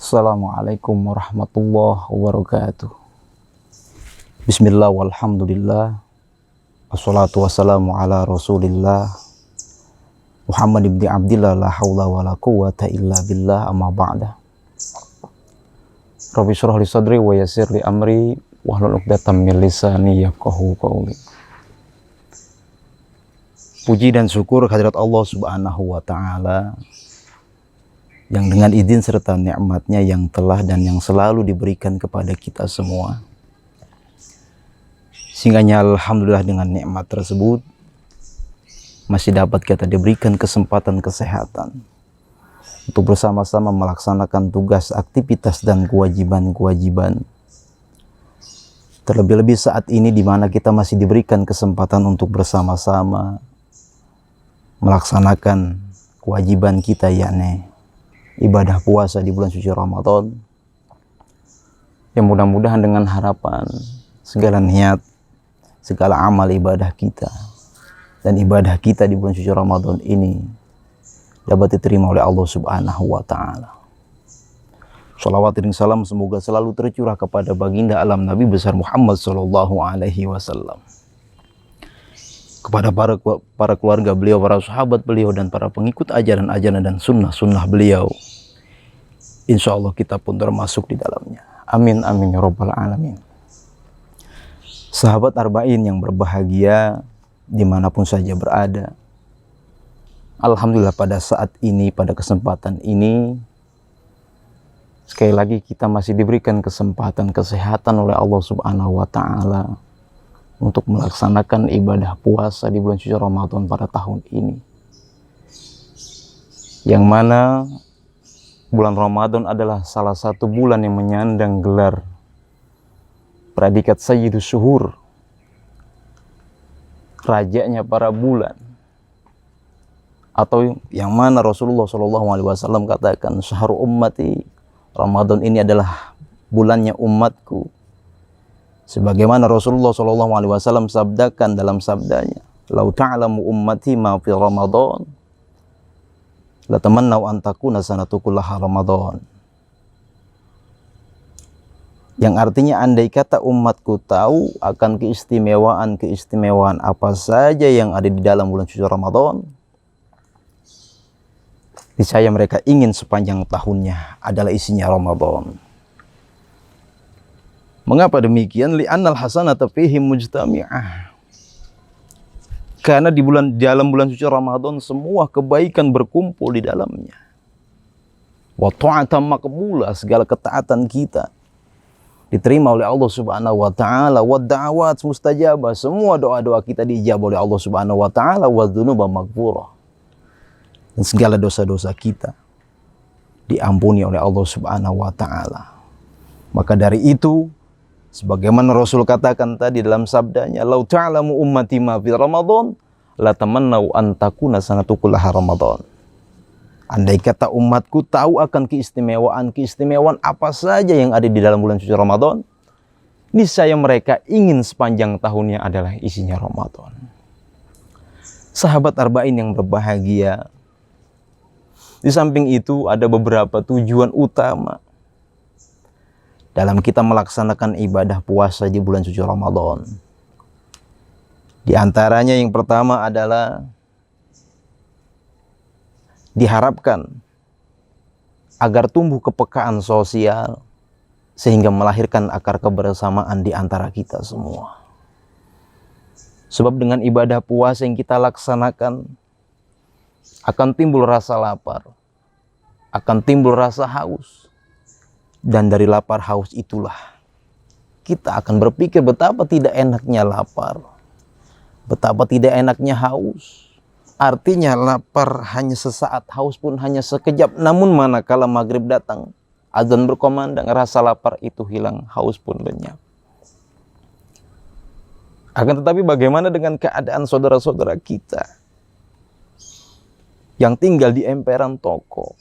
Assalamualaikum warahmatullahi wabarakatuh. Bismillah walhamdulillah. Assalatu wassalamu ala rasulillah Muhammad ibn Abdillah la hawla wa la quwwata illa billah amma ba'da. Rabbi syrah li sadri wa yassir li amri wahlul 'uqdatam min lisani yafqahu qawli. Puji dan syukur kehadirat Allah Subhanahu wa taala yang dengan izin serta nikmatnya yang telah dan yang selalu diberikan kepada kita semua. Sehingga alhamdulillah dengan nikmat tersebut masih dapat kita diberikan kesempatan kesehatan untuk bersama-sama melaksanakan tugas, aktivitas dan kewajiban-kewajiban. Terlebih-lebih saat ini di mana kita masih diberikan kesempatan untuk bersama-sama melaksanakan kewajiban kita, yakni ibadah puasa di bulan suci Ramadan. Yang mudah-mudahan dengan harapan segala niat, segala amal ibadah kita dan ibadah kita di bulan suci Ramadan ini dapat diterima oleh Allah Subhanahu wa taala. Shalawat dan salam semoga selalu tercurah kepada baginda alam Nabi besar Muhammad sallallahu alaihi wasallam, kepada para keluarga beliau, para sahabat beliau, dan para pengikut ajaran-ajaran dan sunnah-sunnah beliau. Insya Allah kita pun termasuk di dalamnya. Amin amin ya rabbal alamin. Sahabat Arba'in yang berbahagia dimanapun saja berada, alhamdulillah pada saat ini, pada kesempatan ini, sekali lagi kita masih diberikan kesempatan kesehatan oleh Allah Subhanahu wa taala untuk melaksanakan ibadah puasa di bulan suci Ramadan pada tahun ini, yang mana bulan Ramadan adalah salah satu bulan yang menyandang gelar predikat Sayyidus Syuhur, rajanya para bulan, atau yang mana Rasulullah SAW katakan, syahrul ummati, Ramadan ini adalah bulannya umatku. Sebagaimana Rasulullah SAW sabdakan dalam sabdanya, lau ta'lamu ummati ma fi Ramadan la tamannau an takuna sanatu kullaha Ramadan. Yang artinya andai kata umatku tahu akan keistimewaan apa saja yang ada di dalam bulan suci Ramadan, niscaya mereka ingin sepanjang tahunnya adalah isinya Ramadan. Mengapa demikian? Li'annal hasanata fihi mujtami'ah. Karena dalam bulan suci Ramadan semua kebaikan berkumpul di dalamnya. Wa ta'atan maqbulah, segala ketaatan kita diterima oleh Allah Subhanahu wa taala, wa da'awat mustajabah, semua doa-doa kita diijabah oleh Allah Subhanahu wa taala, wa dzunuba maghfurah, dan segala dosa-dosa kita diampuni oleh Allah Subhanahu wa taala. Maka dari itu, sebagaimana Rasul katakan tadi dalam sabdanya, lau ta'lamu ummati ma fi Ramadan la tamannau an takuna sanatu kullaha Ramadan. Andai kata umatku tahu akan keistimewaan apa saja yang ada di dalam bulan suci Ramadan, niscaya mereka ingin sepanjang tahunnya adalah isinya Ramadan. Sahabat Arba'in yang berbahagia, di samping itu ada beberapa tujuan utama dalam kita melaksanakan ibadah puasa di bulan suci Ramadan. Di antaranya yang pertama adalah diharapkan agar tumbuh kepekaan sosial sehingga melahirkan akar kebersamaan di antara kita semua. Sebab dengan ibadah puasa yang kita laksanakan akan timbul rasa lapar, akan timbul rasa haus, dan dari lapar haus itulah kita akan berpikir betapa tidak enaknya lapar, betapa tidak enaknya haus. Artinya lapar hanya sesaat, haus pun hanya sekejap. Namun manakala maghrib datang, azan berkumandang, rasa lapar itu hilang, haus pun lenyap. Akan tetapi bagaimana dengan keadaan saudara-saudara kita yang tinggal di emperan toko,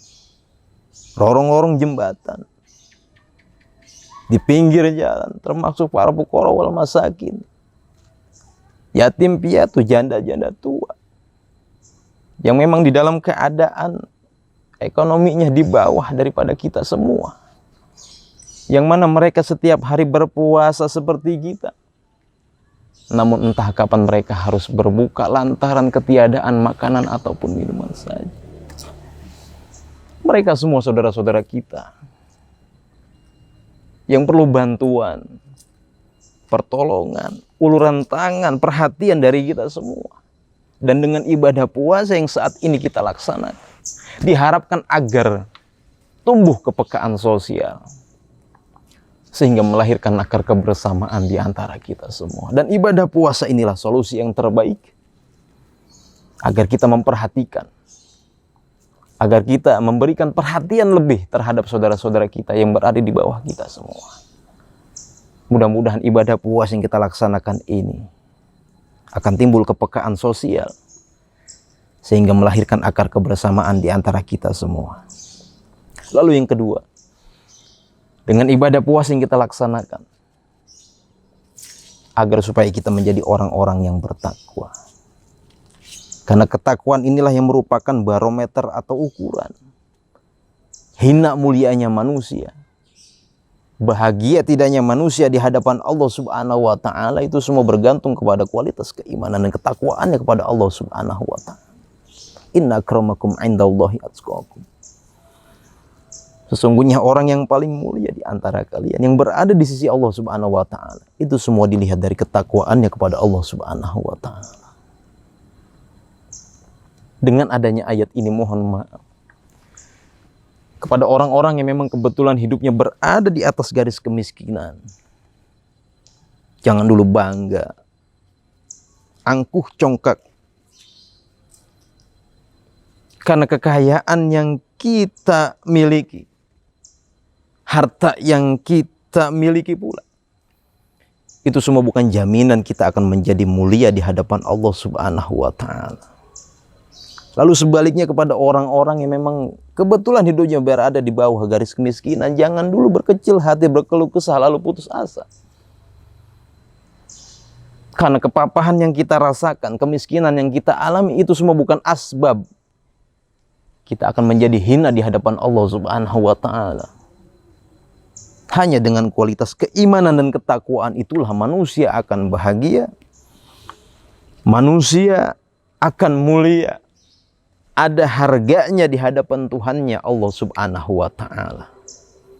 lorong-lorong jembatan, di pinggir jalan, termasuk para fuqara wal masakin, yatim piatu, janda-janda tua, yang memang di dalam keadaan ekonominya di bawah daripada kita semua. yang mana mereka setiap hari berpuasa seperti kita. Namun entah kapan mereka harus berbuka lantaran ketiadaan makanan ataupun minuman saja. Mereka semua saudara-saudara kita yang perlu bantuan, pertolongan, uluran tangan, perhatian dari kita semua. Dan dengan ibadah puasa yang saat ini kita laksanakan, diharapkan agar tumbuh kepekaan sosial, sehingga melahirkan akar kebersamaan di antara kita semua. Dan ibadah puasa inilah solusi yang terbaik, agar kita memperhatikan, agar kita memberikan perhatian lebih terhadap saudara-saudara kita yang berada di bawah kita semua. Mudah-mudahan ibadah puasa yang kita laksanakan ini akan timbul kepekaan sosial, sehingga melahirkan akar kebersamaan di antara kita semua. Lalu yang kedua, dengan ibadah puasa yang kita laksanakan, agar supaya kita menjadi orang-orang yang bertakwa. Karena ketakwaan inilah yang merupakan barometer atau ukuran hina mulianya manusia, bahagia tidaknya manusia di hadapan Allah Subhanahu wa Ta'ala. Itu semua bergantung kepada kualitas keimanan dan ketakwaannya kepada Allah Subhanahu wa Ta'ala. Inna akramakum indallahi atqakum. Sesungguhnya orang yang paling mulia di antara kalian yang berada di sisi Allah Subhanahu wa Ta'ala, itu semua dilihat dari ketakwaannya kepada Allah Subhanahu wa Ta'ala. Dengan adanya ayat ini, mohon maaf kepada orang-orang yang memang kebetulan hidupnya berada di atas garis kemiskinan. Jangan dulu bangga, angkuh congkak karena kekayaan yang kita miliki, harta yang kita miliki pula. Itu semua bukan jaminan kita akan menjadi mulia di hadapan Allah Subhanahu wa Ta'ala. Lalu sebaliknya kepada orang-orang yang memang kebetulan hidupnya berada di bawah garis kemiskinan, jangan dulu berkecil hati, berkeluh kesah, lalu putus asa. Karena kepapahan yang kita rasakan, kemiskinan yang kita alami, itu semua bukan asbab kita akan menjadi hina di hadapan Allah Subhanahu wa Ta'ala. Hanya dengan kualitas keimanan dan ketakwaan itulah manusia akan bahagia, manusia akan mulia, ada harganya di hadapan Tuhannya Allah Subhanahu wa Ta'ala.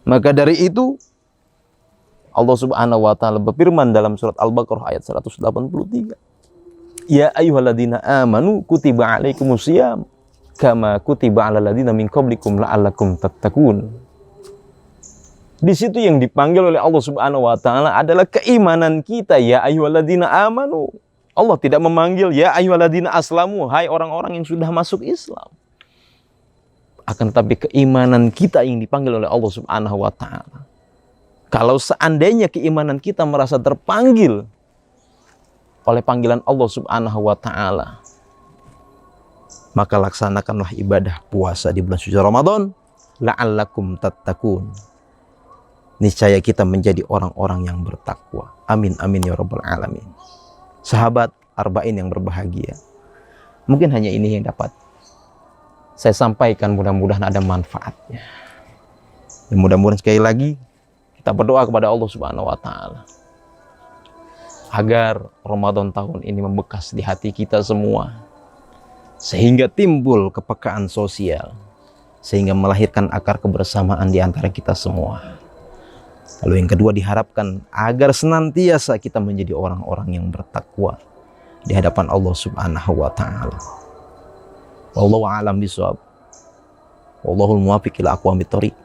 Maka dari itu Allah Subhanahu wa Ta'ala berfirman dalam surat Al-Baqarah ayat 183, Ya ayyuhalladzina amanu kutiba alaikumusiyam kama kutiba alal ladzina min qablikum la'allakum tattaqun. Di situ yang dipanggil oleh Allah Subhanahu wa Ta'ala adalah keimanan kita. Ya ayyuhalladzina amanu. Allah tidak memanggil ya ayyuhalladzina aslamu, hai orang-orang yang sudah masuk Islam. Akan tetapi keimanan kita yang dipanggil oleh Allah Subhanahu wa Ta'ala. Kalau seandainya keimanan kita merasa terpanggil oleh panggilan Allah Subhanahu wa Ta'ala, maka laksanakanlah ibadah puasa di bulan suci Ramadan, la'allakum tattaqun. Niscaya kita menjadi orang-orang yang bertakwa. Amin amin ya rabbal alamin. Sahabat Arba'in yang berbahagia, mungkin hanya ini yang dapat saya sampaikan, mudah-mudahan ada manfaatnya. Dan mudah-mudahan sekali lagi kita berdoa kepada Allah Subhanahu wa Ta'ala agar Ramadan tahun ini membekas di hati kita semua, sehingga timbul kepekaan sosial, sehingga melahirkan akar kebersamaan di antara kita semua. Lalu yang kedua, diharapkan agar senantiasa kita menjadi orang-orang yang bertakwa di hadapan Allah Subhanahu wa Ta'ala. Wallahu a'lam bishawab. Wallahul muwaffiq ila aqwamit thoriq.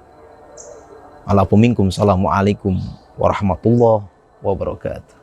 Ala minkum, assalamualaikum warahmatullahi wabarakatuh.